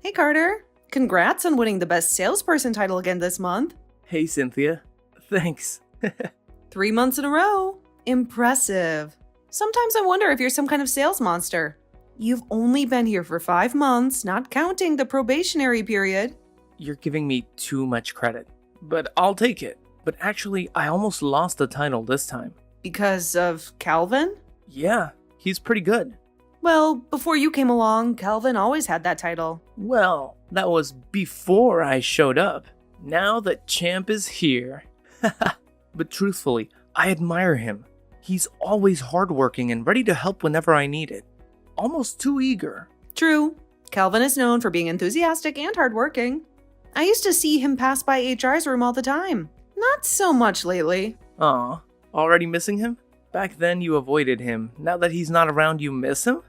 Hey Carter, congrats on winning the best salesperson title again this month. Hey Cynthia, thanks. 3 months in a row. Impressive. Sometimes I wonder if you're some kind of sales monster. You've only been here for 5 months, not counting the probationary period. You're giving me too much credit, but I'll take it. But actually, I almost lost the title this time. Because of Calvin? Yeah, he's pretty good. Well, before you came along, Calvin always had that title. Well, that was before I showed up. Now that Champ is here. But truthfully, I admire him. He's always hardworking and ready to help whenever I need it. Almost too eager. True. Calvin is known for being enthusiastic and hardworking. I used to see him pass by HR's room all the time. Not so much lately. Aw, already missing him? Back then you avoided him. Now that he's not around, you miss him?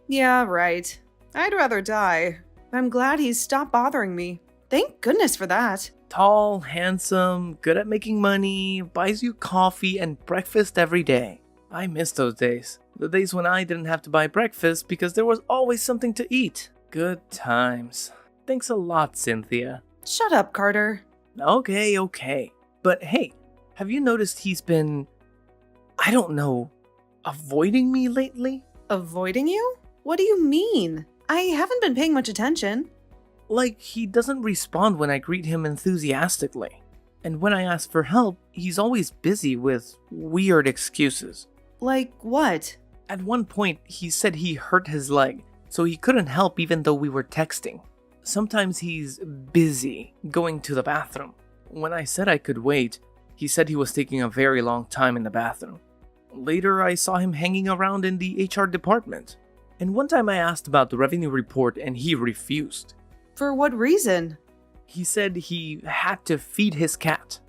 Yeah, right. I'd rather die. I'm glad he's stopped bothering me. Thank goodness for that. Tall, handsome, good at making money, buys you coffee and breakfast every day. I miss those days. The days when I didn't have to buy breakfast because there was always something to eat. Good times. Thanks a lot, Cynthia. Shut up, Carter. Okay. But hey, have you noticed he's been, I don't know, avoiding me lately? Avoiding you? What do you mean? I haven't been paying much attention. Like, he doesn't respond when I greet him enthusiastically. And when I ask for help, he's always busy with weird excuses. Like what? At one point, he said he hurt his leg, so he couldn't help even though we were texting. Sometimes he's busy going to the bathroom. When I said I could wait, he said he was taking a very long time in the bathroom. Later, I saw him hanging around in the HR department. And one time I asked about the revenue report and he refused. For what reason? He said he had to feed his cat.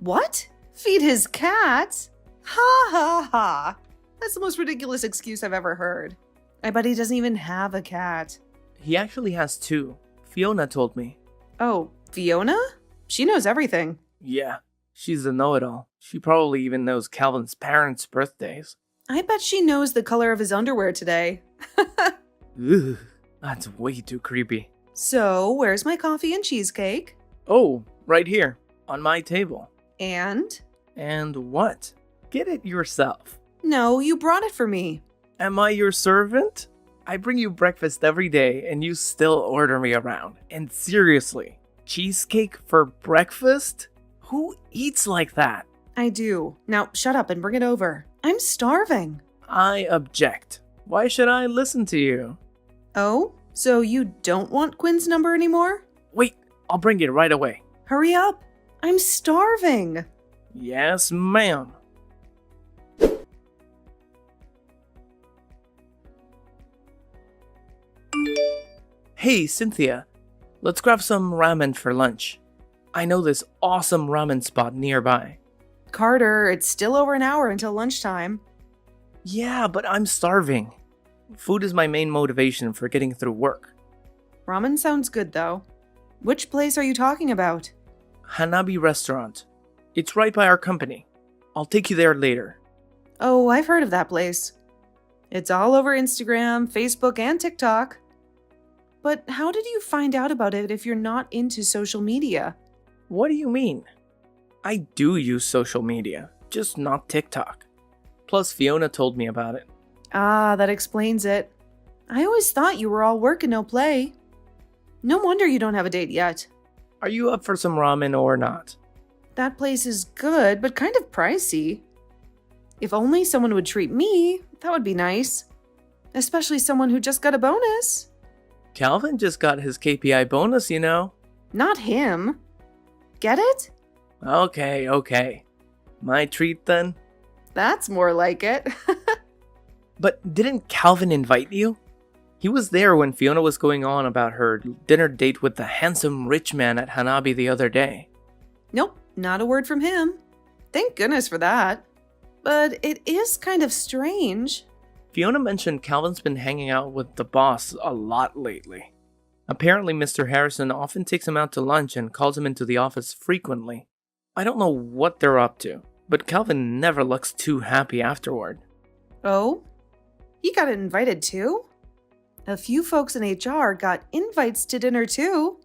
What? Feed his cat? Ha ha ha. That's the most ridiculous excuse I've ever heard. I bet he doesn't even have a cat. He actually has 2. Fiona told me. Oh, Fiona? She knows everything. Yeah, she's the know-it-all. She probably even knows Calvin's parents' birthdays. I bet she knows the color of his underwear today. Ugh, that's way too creepy. So, where's my coffee and cheesecake? Oh, right here, on my table. And? And what? Get it yourself. No, you brought it for me. Am I your servant? I bring you breakfast every day and you still order me around. And seriously, cheesecake for breakfast? Who eats like that? I do. Now, shut up and bring it over. I'm starving. I object. Why should I listen to you? Oh? So you don't want Quinn's number anymore? Wait, I'll bring it right away. Hurry up. I'm starving. Yes, ma'am. Hey, Cynthia. Let's grab some ramen for lunch. I know this awesome ramen spot nearby. Carter, it's still over an hour until lunchtime. Yeah, but I'm starving. Food is my main motivation for getting through work. Ramen sounds good, though. Which place are you talking about? Hanabi Restaurant. It's right by our company. I'll take you there later. Oh, I've heard of that place. It's all over Instagram, Facebook, and TikTok. But how did you find out about it if you're not into social media? What do you mean? I do use social media, just not TikTok. Plus, Fiona told me about it. Ah, that explains it. I always thought you were all work and no play. No wonder you don't have a date yet. Are you up for some ramen or not? That place is good, but kind of pricey. If only someone would treat me, that would be nice. Especially someone who just got a bonus. Calvin just got his KPI bonus, you know. Not him. Get it? Okay. My treat then? That's more like it. But didn't Calvin invite you? He was there when Fiona was going on about her dinner date with the handsome rich man at Hanabi the other day. Nope, not a word from him. Thank goodness for that. But it is kind of strange. Fiona mentioned Calvin's been hanging out with the boss a lot lately. Apparently Mr. Harrison often takes him out to lunch and calls him into the office frequently. I don't know what they're up to, but Calvin never looks too happy afterward. Oh? He got invited too? A few folks in HR got invites to dinner too,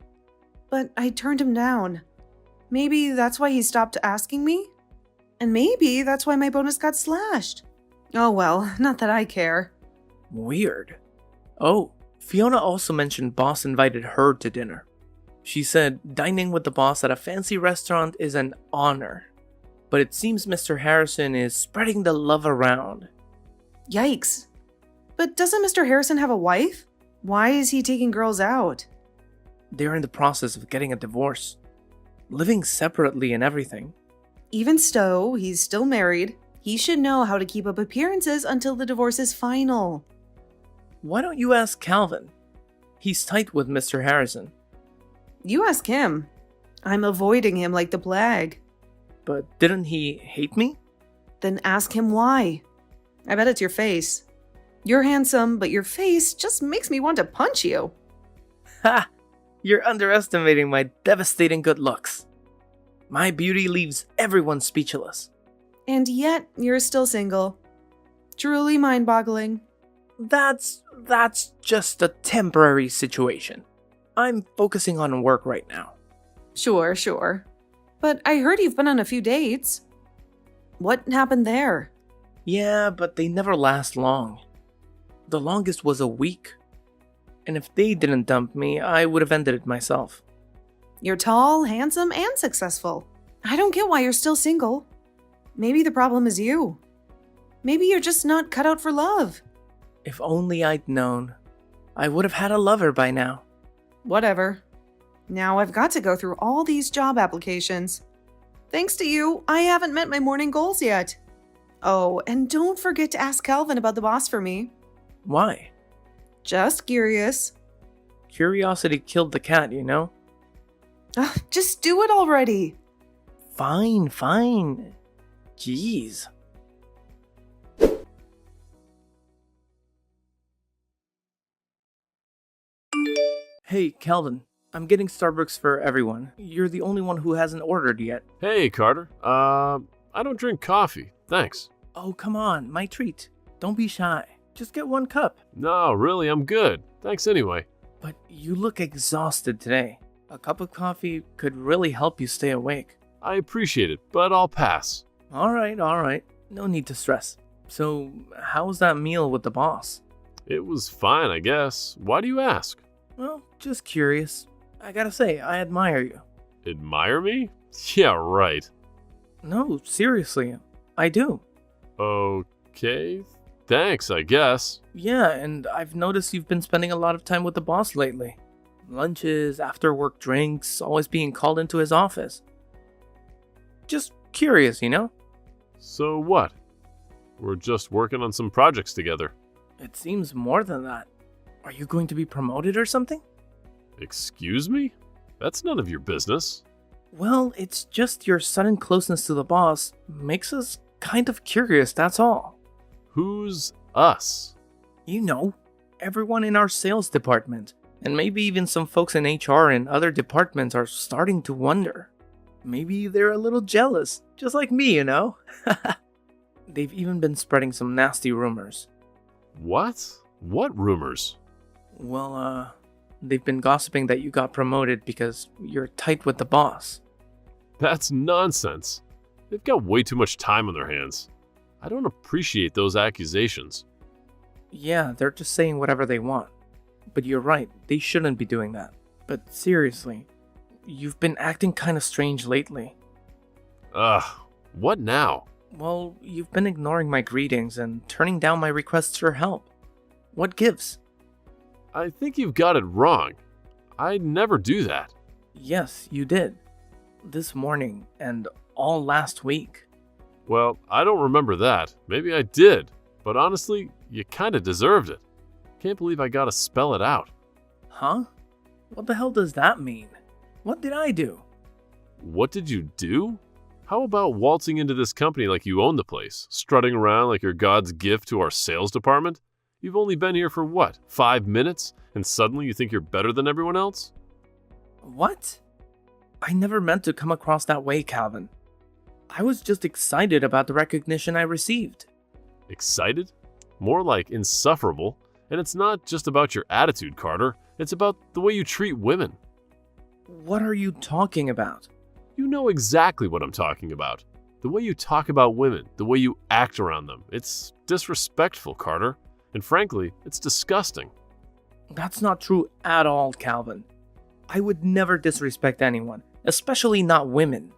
but I turned him down. Maybe that's why he stopped asking me? And maybe that's why my bonus got slashed. Oh well, not that I care. Weird. Oh, Fiona also mentioned boss invited her to dinner. She said dining with the boss at a fancy restaurant is an honor. But it seems Mr. Harrison is spreading the love around. Yikes. But doesn't Mr. Harrison have a wife? Why is he taking girls out? They're in the process of getting a divorce. Living separately and everything. Even so, he's still married. He should know how to keep up appearances until the divorce is final. Why don't you ask Calvin? He's tight with Mr. Harrison. You ask him. I'm avoiding him like the plague. But didn't he hate me? Then ask him why. I bet it's your face. You're handsome, but your face just makes me want to punch you. Ha! You're underestimating my devastating good looks. My beauty leaves everyone speechless. And yet, you're still single. Truly mind-boggling. That's just a temporary situation. I'm focusing on work right now. Sure. But I heard you've been on a few dates. What happened there? Yeah, but they never last long. The longest was a week. And if they didn't dump me, I would have ended it myself. You're tall, handsome, and successful. I don't get why you're still single. Maybe the problem is you. Maybe you're just not cut out for love. If only I'd known. I would have had a lover by now. Whatever. Now I've got to go through all these job applications. Thanks to you, I haven't met my morning goals yet. Oh, and don't forget to ask Calvin about the boss for me. Why? Just curious. Curiosity killed the cat, you know? Ugh, just do it already. Fine. Jeez. Hey, Calvin. I'm getting Starbucks for everyone. You're the only one who hasn't ordered yet. Hey, Carter. I don't drink coffee. Thanks. Oh, come on. My treat. Don't be shy. Just get one cup. No, really, I'm good. Thanks anyway. But you look exhausted today. A cup of coffee could really help you stay awake. I appreciate it, but I'll pass. All right. No need to stress. So, how was that meal with the boss? It was fine, I guess. Why do you ask? Well, just curious. I gotta say, I admire you. Admire me? Yeah, right. No, seriously. I do. Okay. Thanks, I guess. Yeah, and I've noticed you've been spending a lot of time with the boss lately. Lunches, after-work drinks, always being called into his office. Just curious, you know? So what? We're just working on some projects together. It seems more than that. Are you going to be promoted or something? Excuse me? That's none of your business. Well, it's just your sudden closeness to the boss makes us kind of curious, that's all. Who's us? You know, everyone in our sales department, and maybe even some folks in HR and other departments are starting to wonder. Maybe they're a little jealous, just like me, you know? They've even been spreading some nasty rumors. What? What rumors? Well, they've been gossiping that you got promoted because you're tight with the boss. That's nonsense. They've got way too much time on their hands. I don't appreciate those accusations. Yeah, they're just saying whatever they want. But you're right, they shouldn't be doing that. But seriously, you've been acting kind of strange lately. Ugh, what now? Well, you've been ignoring my greetings and turning down my requests for help. What gives? I think you've got it wrong. I'd never do that. Yes, you did. This morning and all last week. Well, I don't remember that. Maybe I did. But honestly, you kinda deserved it. Can't believe I gotta spell it out. Huh? What the hell does that mean? What did I do? What did you do? How about waltzing into this company like you own the place, strutting around like you're God's gift to our sales department? You've only been here for what, 5 minutes, and suddenly you think you're better than everyone else? What? I never meant to come across that way, Calvin. I was just excited about the recognition I received. Excited? More like insufferable, And it's not just about your attitude, Carter. It's about the way you treat women. What are you talking about? You know exactly what I'm talking about. The way you talk about women, the way you act around them. It's disrespectful, Carter. And frankly, it's disgusting. That's not true at all, Calvin. I would never disrespect anyone, especially not women.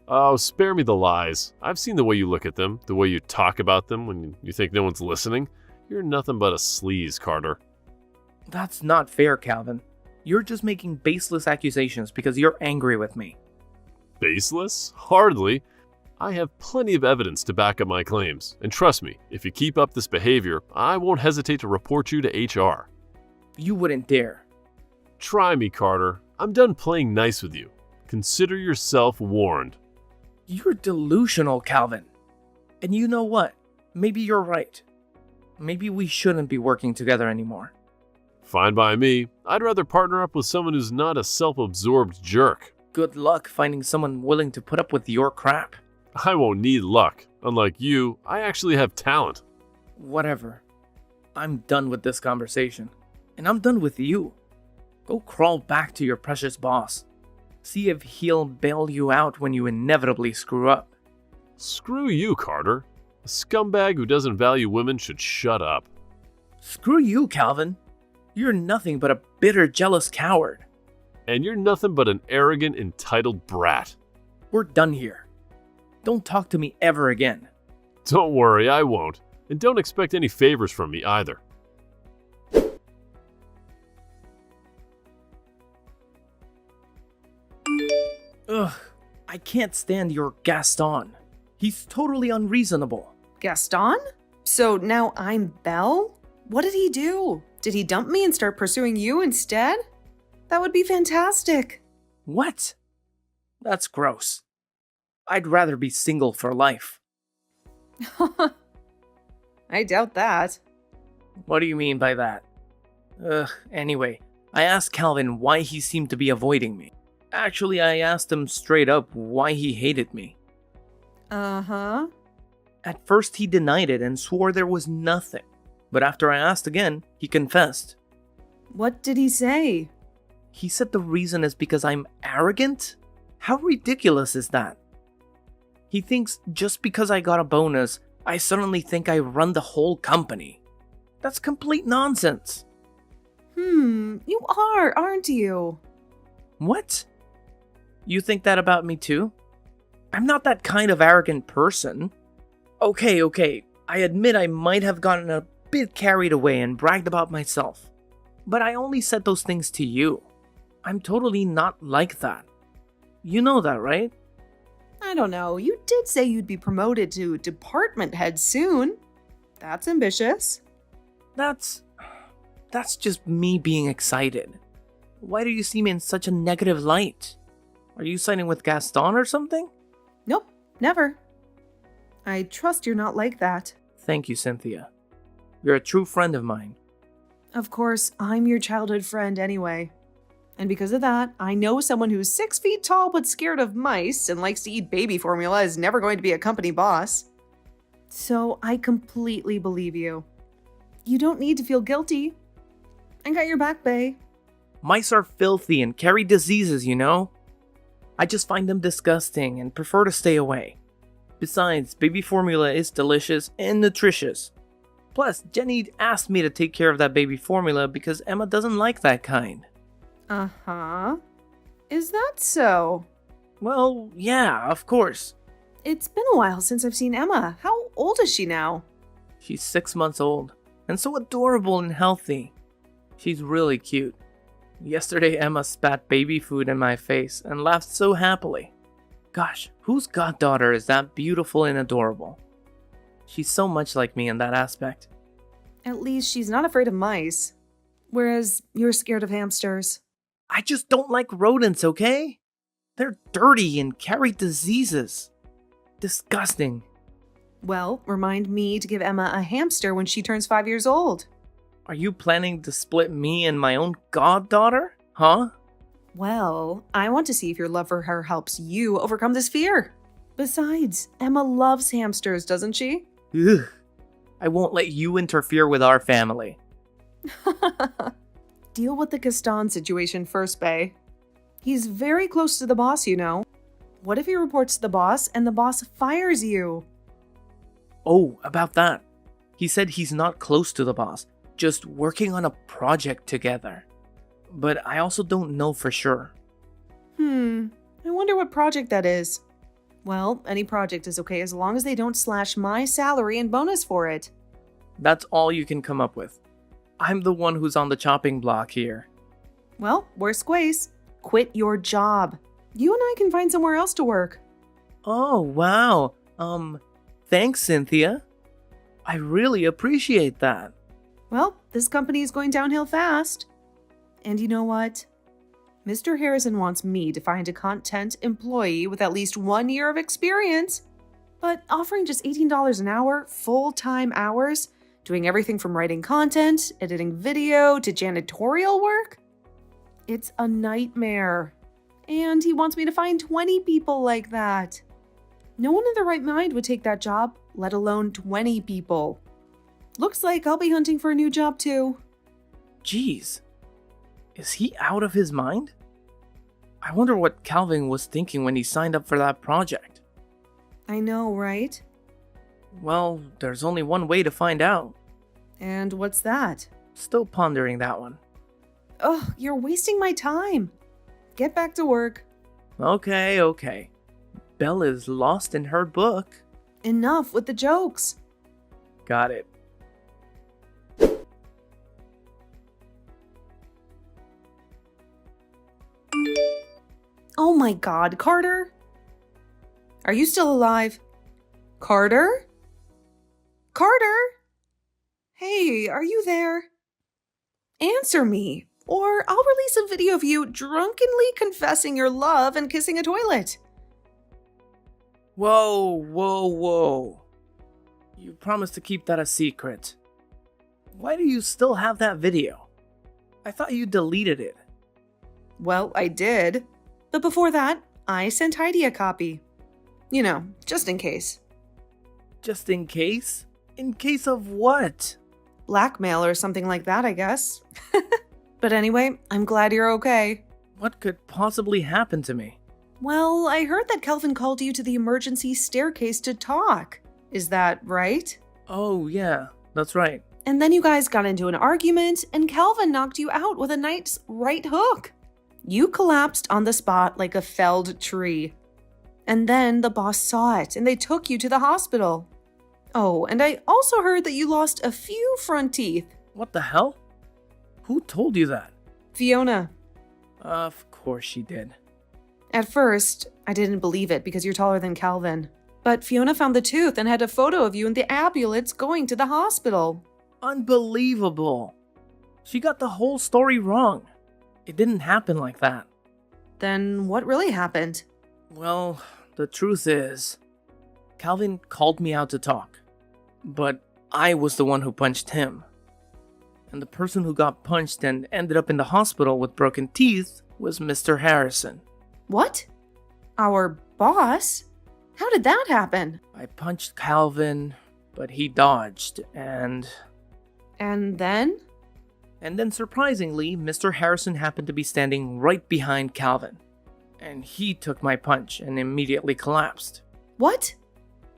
Oh, spare me the lies. I've seen the way you look at them, the way you talk about them when you think no one's listening. You're nothing but a sleaze, Carter. That's not fair, Calvin. You're just making baseless accusations because you're angry with me. Baseless? Hardly. I have plenty of evidence to back up my claims. And trust me, if you keep up this behavior, I won't hesitate to report you to HR. You wouldn't dare. Try me, Carter. I'm done playing nice with you. Consider yourself warned. You're delusional, Calvin. And you know what? Maybe you're right. Maybe we shouldn't be working together anymore. Fine by me. I'd rather partner up with someone who's not a self-absorbed jerk. Good luck finding someone willing to put up with your crap. I won't need luck. Unlike you, I actually have talent. Whatever. I'm done with this conversation. And I'm done with you. Go crawl back to your precious boss. See if he'll bail you out when you inevitably screw up. Screw you, Carter. A scumbag who doesn't value women should shut up. Screw you, Calvin. You're nothing but a bitter, jealous coward. And you're nothing but an arrogant, entitled brat. We're done here. Don't talk to me ever again. Don't worry, I won't. And don't expect any favors from me either. Ugh, I can't stand your Gaston. He's totally unreasonable. Gaston? So now I'm Belle? What did he do? Did he dump me and start pursuing you instead? That would be fantastic. What? That's gross. I'd rather be single for life. I doubt that. What do you mean by that? Anyway, I asked Calvin why he seemed to be avoiding me. Actually, I asked him straight up why he hated me. Uh-huh. At first, he denied it and swore there was nothing. But after I asked again, he confessed. What did he say? He said the reason is because I'm arrogant? How ridiculous is that? He thinks just because I got a bonus, I suddenly think I run the whole company. That's complete nonsense. You are, aren't you? What? You think that about me too? I'm not that kind of arrogant person. Okay, I admit I might have gotten a bit carried away and bragged about myself. But I only said those things to you. I'm totally not like that. You know that, right? I don't know. You did say you'd be promoted to department head soon. That's ambitious. That's just me being excited. Why do you see me in such a negative light? Are you siding with Gaston or something? Nope, never. I trust you're not like that. Thank you, Cynthia. You're a true friend of mine. Of course, I'm your childhood friend anyway. And because of that, I know someone who's 6 feet tall but scared of mice and likes to eat baby formula is never going to be a company boss. So I completely believe you. You don't need to feel guilty. I got your back, bae. Mice are filthy and carry diseases, you know? I just find them disgusting and prefer to stay away. Besides, baby formula is delicious and nutritious. Plus, Jenny asked me to take care of that baby formula because Emma doesn't like that kind. Uh-huh. Is that so? Well, yeah, of course. It's been a while since I've seen Emma. How old is she now? She's 6 months old and so adorable and healthy. She's really cute. Yesterday, Emma spat baby food in my face and laughed so happily. Gosh, whose goddaughter is that beautiful and adorable? She's so much like me in that aspect. At least she's not afraid of mice. Whereas you're scared of hamsters. I just don't like rodents, okay? They're dirty and carry diseases. Disgusting. Well, remind me to give Emma a hamster when she turns 5 years old. Are you planning to split me and my own goddaughter? Huh? Well, I want to see if your love for her helps you overcome this fear. Besides, Emma loves hamsters, doesn't she? Ugh. I won't let you interfere with our family. Deal with the Gaston situation first, Bae. He's very close to the boss, you know. What if he reports to the boss and the boss fires you? Oh, about that. He said he's not close to the boss, just working on a project together. But I also don't know for sure. I wonder what project that is. Well, any project is okay as long as they don't slash my salary and bonus for it. That's all you can come up with. I'm the one who's on the chopping block here. Well, worst case, quit your job. You and I can find somewhere else to work. Oh, wow. Thanks, Cynthia. I really appreciate that. Well, this company is going downhill fast. And you know what? Mr. Harrison wants me to find a content employee with at least 1 year of experience. But offering just $18 an hour, full-time hours, doing everything from writing content, editing video, to janitorial work? It's a nightmare. And he wants me to find 20 people like that. No one in their right mind would take that job, let alone 20 people. Looks like I'll be hunting for a new job too. Jeez. Is he out of his mind? I wonder what Calvin was thinking when he signed up for that project. I know, right? Well, there's only one way to find out. And what's that? Still pondering that one. Ugh, you're wasting my time. Get back to work. Okay. Belle is lost in her book. Enough with the jokes. Got it. Oh my god, Carter? Are you still alive? Carter? Carter? Hey, are you there? Answer me, or I'll release a video of you drunkenly confessing your love and kissing a toilet. Whoa. You promised to keep that a secret. Why do you still have that video? I thought you deleted it. Well, I did. But before that, I sent Heidi a copy. You know, just in case. Just in case? In case of what? Blackmail or something like that, I guess. But anyway, I'm glad you're okay. What could possibly happen to me? Well, I heard that Kelvin called you to the emergency staircase to talk. Is that right? Oh, yeah, that's right. And then you guys got into an argument, and Kelvin knocked you out with a nice right hook. You collapsed on the spot like a felled tree. And then the boss saw it, and they took you to the hospital. Oh, and I also heard that you lost a few front teeth. What the hell? Who told you that? Fiona. Of course she did. At first, I didn't believe it because you're taller than Calvin. But Fiona found the tooth and had a photo of you in the ambulance going to the hospital. Unbelievable. She got the whole story wrong. It didn't happen like that. Then what really happened? Well, the truth is, Calvin called me out to talk. But I was the one who punched him. And the person who got punched and ended up in the hospital with broken teeth was Mr. Harrison. What? Our boss? How did that happen? I punched Calvin, but he dodged, and then? And then surprisingly, Mr. Harrison happened to be standing right behind Calvin. And he took my punch and immediately collapsed. What?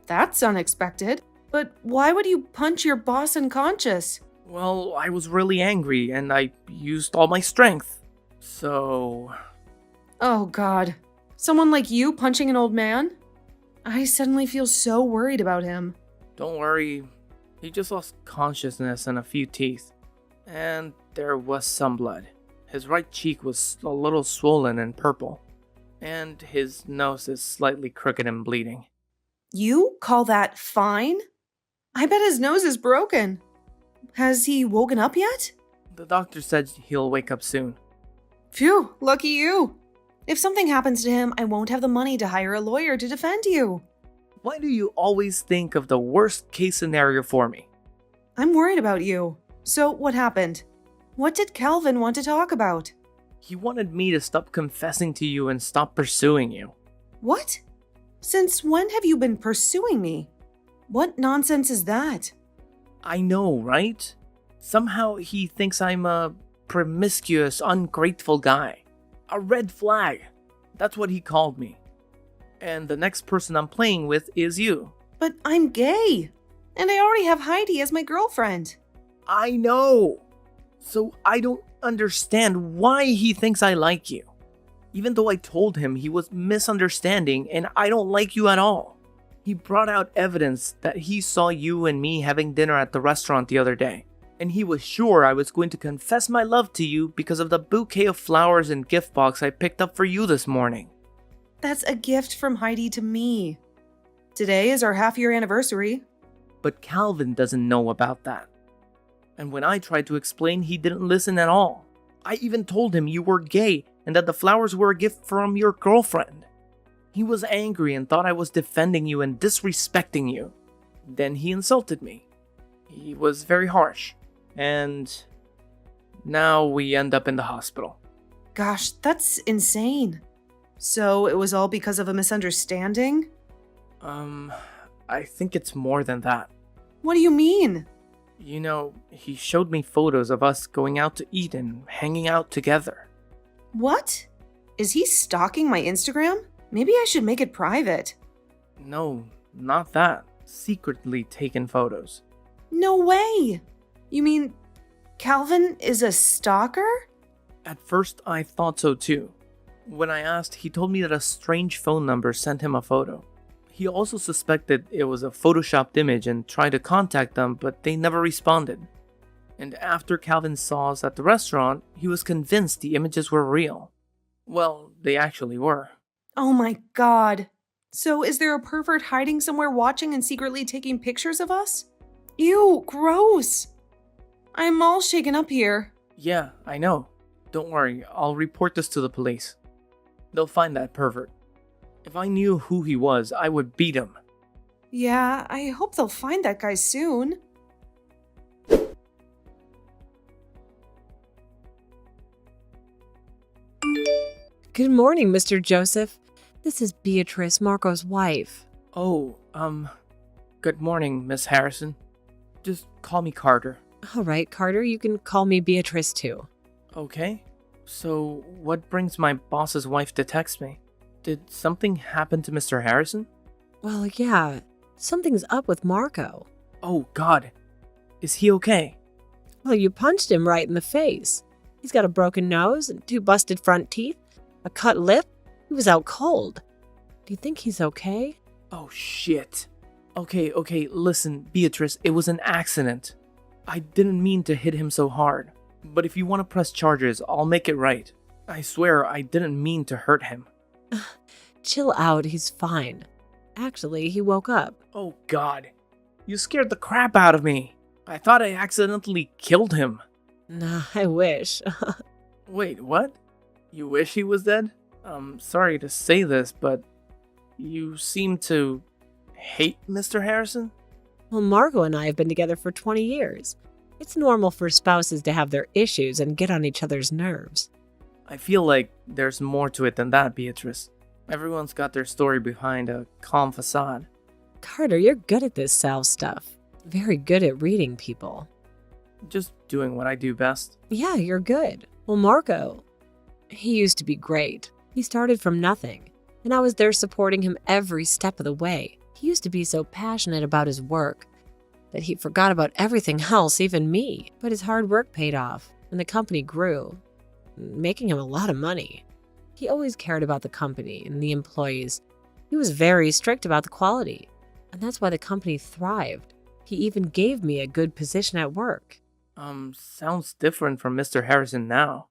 That's unexpected. But why would you punch your boss unconscious? Well, I was really angry and I used all my strength. So... Oh god. Someone like you punching an old man? I suddenly feel so worried about him. Don't worry. He just lost consciousness and a few teeth. And there was some blood. His right cheek was a little swollen and purple. And his nose is slightly crooked and bleeding. You call that fine? I bet his nose is broken. Has he woken up yet? The doctor said he'll wake up soon. Phew, lucky you. If something happens to him, I won't have the money to hire a lawyer to defend you. Why do you always think of the worst case scenario for me? I'm worried about you. So what happened? What did Calvin want to talk about? He wanted me to stop confessing to you and stop pursuing you. What? Since when have you been pursuing me? What nonsense is that? I know, right? Somehow he thinks I'm a promiscuous, ungrateful guy. A red flag. That's what he called me. And the next person I'm playing with is you. But I'm gay. And I already have Heidi as my girlfriend. I know. So I don't understand why he thinks I like you. Even though I told him he was misunderstanding and I don't like you at all. He brought out evidence that he saw you and me having dinner at the restaurant the other day. And he was sure I was going to confess my love to you because of the bouquet of flowers and gift box I picked up for you this morning. That's a gift from Heidi to me. Today is our half-year anniversary. But Calvin doesn't know about that. And when I tried to explain, he didn't listen at all. I even told him you were gay and that the flowers were a gift from your girlfriend. He was angry and thought I was defending you and disrespecting you. Then he insulted me. He was very harsh. And now we end up in the hospital. Gosh, that's insane. So it was all because of a misunderstanding? I think it's more than that. What do you mean? You know, he showed me photos of us going out to eat and hanging out together. What? Is he stalking my Instagram? Maybe I should make it private. No, not that. Secretly taken photos. No way! You mean Calvin is a stalker? At first, I thought so too. When I asked, he told me that a strange phone number sent him a photo. He also suspected it was a photoshopped image and tried to contact them, but they never responded. And after Calvin saw us at the restaurant, he was convinced the images were real. Well, they actually were. Oh my god. So is there a pervert hiding somewhere watching and secretly taking pictures of us? Ew, gross. I'm all shaken up here. Yeah, I know. Don't worry, I'll report this to the police. They'll find that pervert. If I knew who he was, I would beat him. Yeah, I hope they'll find that guy soon. Good morning, Mr. Joseph. This is Beatrice, Marco's wife. Oh, good morning, Miss Harrison. Just call me Carter. All right, Carter, you can call me Beatrice too. Okay. So, what brings my boss's wife to text me? Did something happen to Mr. Harrison? Well, yeah, something's up with Marco. Oh, God. Is he okay? Well, you punched him right in the face. He's got a broken nose and 2 busted front teeth, a cut lip. He was out cold. Do you think he's okay? Oh, shit. Okay, listen, Beatrice, it was an accident. I didn't mean to hit him so hard. But if you want to press charges, I'll make it right. I swear I didn't mean to hurt him. Chill out, he's fine. Actually, he woke up. Oh, God. You scared the crap out of me. I thought I accidentally killed him. Nah, I wish. Wait, what? You wish he was dead? I'm sorry to say this, but you seem to hate Mr. Harrison? Well, Marco and I have been together for 20 years. It's normal for spouses to have their issues and get on each other's nerves. I feel like there's more to it than that, Beatrice. Everyone's got their story behind a calm facade. Carter, you're good at this Sal stuff. Very good at reading people. Just doing what I do best. Yeah, you're good. Well, Marco, he used to be great. He started from nothing, and I was there supporting him every step of the way. He used to be so passionate about his work that he forgot about everything else, even me. But his hard work paid off, and the company grew, making him a lot of money. He always cared about the company and the employees. He was very strict about the quality, and that's why the company thrived. He even gave me a good position at work. Sounds different from Mr. Harrison now.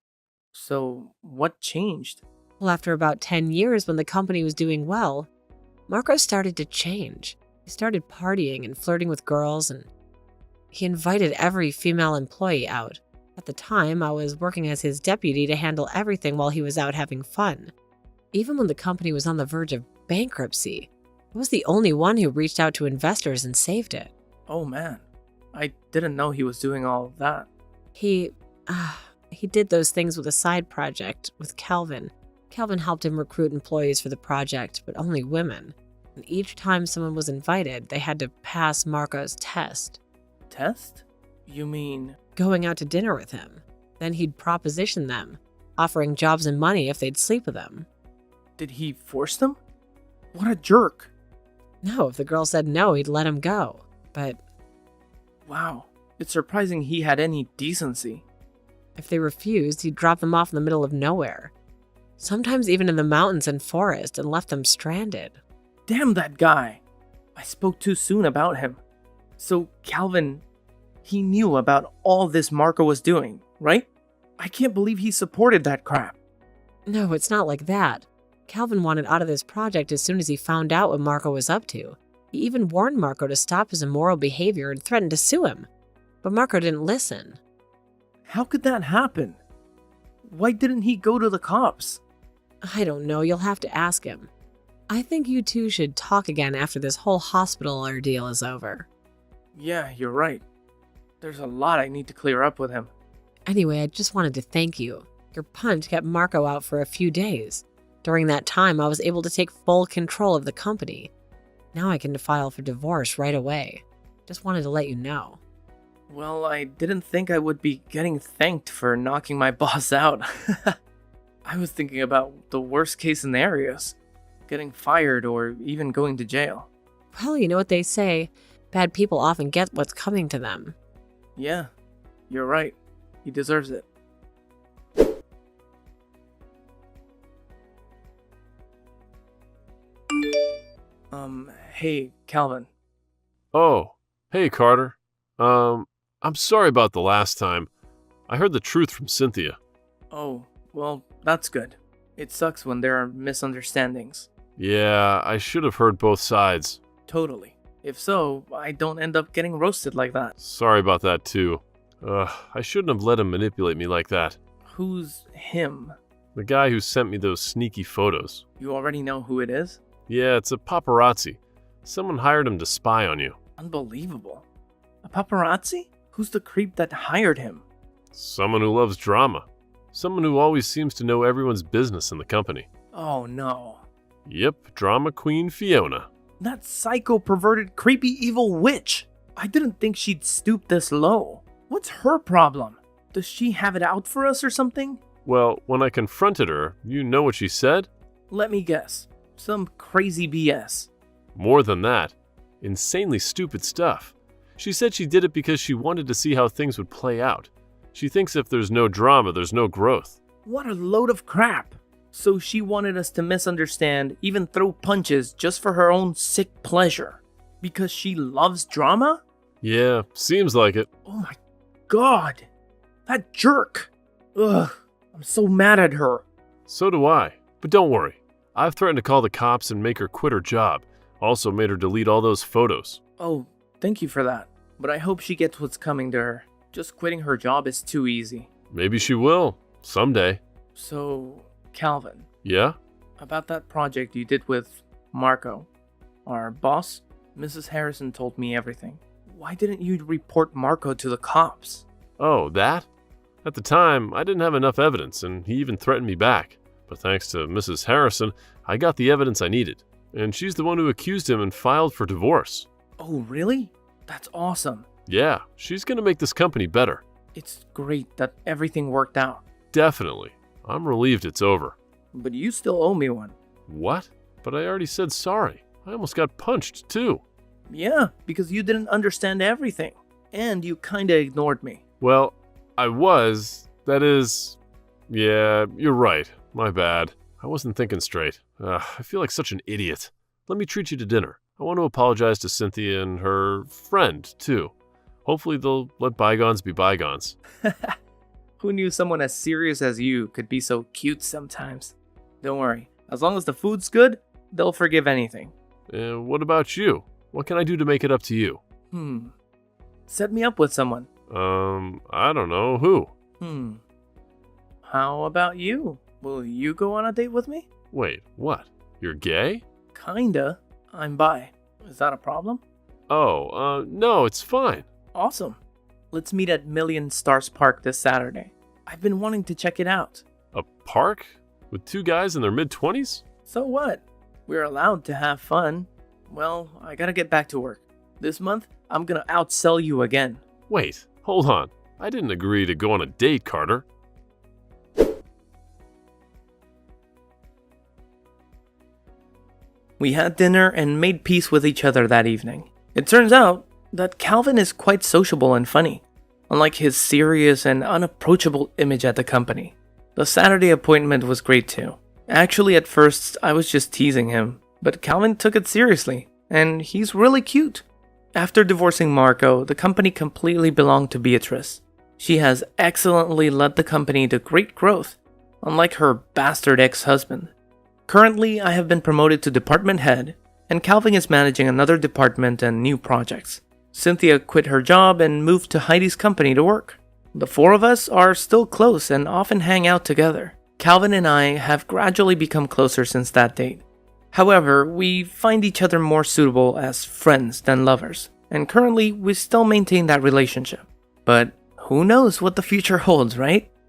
So, what changed? Well, after about 10 years when the company was doing well, Marco started to change. He started partying and flirting with girls, and he invited every female employee out. At the time, I was working as his deputy to handle everything while he was out having fun. Even when the company was on the verge of bankruptcy, I was the only one who reached out to investors and saved it. Oh man, I didn't know he was doing all of that. He did those things with a side project with Calvin. Calvin helped him recruit employees for the project, but only women. And each time someone was invited, they had to pass Marco's test. Test? You mean... going out to dinner with him. Then he'd proposition them, offering jobs and money if they'd sleep with him. Did he force them? What a jerk. No, if the girl said no, he'd let him go. But Wow, it's surprising he had any decency. if they refused, he'd drop them off in the middle of nowhere. Sometimes even in the mountains and forest, and left them stranded. Damn that guy. I spoke too soon about him. So, Calvin, he knew about all this Marco was doing, right? I can't believe he supported that crap. No, it's not like that. Calvin wanted out of this project as soon as he found out what Marco was up to. He even warned Marco to stop his immoral behavior and threatened to sue him. But Marco didn't listen. How could that happen? Why didn't he go to the cops? I don't know, you'll have to ask him. I think you two should talk again after this whole hospital ordeal is over. Yeah, you're right. There's a lot I need to clear up with him. Anyway, I just wanted to thank you. Your punt kept Marco out for a few days. During that time, I was able to take full control of the company. Now I can file for divorce right away. Just wanted to let you know. Well, I didn't think I would be getting thanked for knocking my boss out. I was thinking about the worst case scenarios. Getting fired or even going to jail. Well, you know what they say. Bad people often get what's coming to them. Yeah, you're right. He deserves it. Hey, Calvin. Oh, hey, Carter. I'm sorry about the last time. I heard the truth from Cynthia. Oh, well, that's good. It sucks when there are misunderstandings. Yeah, I should have heard both sides. Totally. If so, I don't end up getting roasted like that. Sorry about that, too. I shouldn't have let him manipulate me like that. Who's him? The guy who sent me those sneaky photos. You already know who it is? Yeah, it's a paparazzi. Someone hired him to spy on you. Unbelievable. A paparazzi? Who's the creep that hired him? Someone who loves drama. Someone who always seems to know everyone's business in the company. Oh no. Yep, drama queen Fiona. That psycho perverted creepy evil witch. I didn't think she'd stoop this low. What's her problem? Does she have it out for us or something? Well, when I confronted her, you know what she said? Let me guess. Some crazy BS. More than that. Insanely stupid stuff. She said she did it because she wanted to see how things would play out. She thinks if there's no drama, there's no growth. What a load of crap. So she wanted us to misunderstand, even throw punches just for her own sick pleasure. Because she loves drama? Yeah, seems like it. Oh my god. That jerk. Ugh. I'm so mad at her. So do I. But don't worry. I've threatened to call the cops and make her quit her job. Also made her delete all those photos. Oh, thank you for that. But I hope she gets what's coming to her. Just quitting her job is too easy. Maybe she will. Someday. So, Calvin, Yeah? about that project you did with Marco, our boss, Mrs. Harrison told me everything. Why didn't you report Marco to the cops? Oh, that? At the time, I didn't have enough evidence, and he even threatened me back. But thanks to Mrs. Harrison, I got the evidence I needed. And she's the one who accused him and filed for divorce. Oh, really? That's awesome. Yeah, she's gonna make this company better. It's great that everything worked out. Definitely. I'm relieved it's over. But you still owe me one. What? But I already said sorry. I almost got punched, too. Yeah, because you didn't understand everything. And you kinda ignored me. Well, I was. That is... Yeah, you're right. My bad. I wasn't thinking straight. I feel like such an idiot. Let me treat you to dinner. I want to apologize to Cynthia and her friend, too. Hopefully they'll let bygones be bygones. Who knew someone as serious as you could be so cute sometimes? Don't worry. As long as the food's good, they'll forgive anything. What about you? What can I do to make it up to you? Set me up with someone. I don't know. Who? How about you? Will you go on a date with me? Wait, what? You're gay? Kinda. I'm bi. Is that a problem? Oh, no, it's fine. Awesome. Let's meet at Million Stars Park this Saturday. I've been wanting to check it out. A park? With two guys in their mid-20s? So what? We're allowed to have fun. Well, I gotta get back to work. This month, I'm gonna outsell you again. Wait, hold on. I didn't agree to go on a date, Carter. We had dinner and made peace with each other that evening. It turns out that Calvin is quite sociable and funny, unlike his serious and unapproachable image at the company. The Saturday appointment was great too. Actually, at first, I was just teasing him, but Calvin took it seriously, and he's really cute. After divorcing Marco, the company completely belonged to Beatrice. She has excellently led the company to great growth, unlike her bastard ex-husband. Currently, I have been promoted to department head, and Calvin is managing another department and new projects. Cynthia quit her job and moved to Heidi's company to work. The four of us are still close and often hang out together. Calvin and I have gradually become closer since that date. However, we find each other more suitable as friends than lovers, and currently we still maintain that relationship. But who knows what the future holds, right?